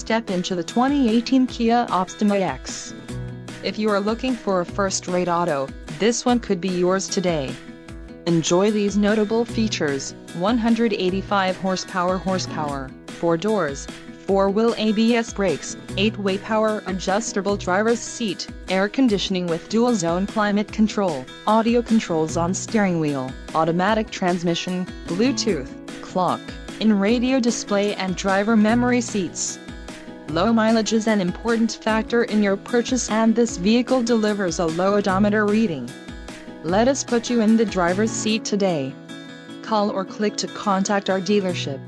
step into the 2018 Kia Optima X. If you are looking for a first-rate auto, this one could be yours today. Enjoy these notable features: 185 horsepower, 4 doors, 4-wheel ABS brakes, 8-way power adjustable driver's seat, air conditioning with dual-zone climate control, audio controls on steering wheel, automatic transmission, Bluetooth, clock, in radio display and driver memory seats. Low mileage is an important factor in your purchase, and this vehicle delivers a low odometer reading. Let us put you in the driver's seat today. Call or click to contact our dealership.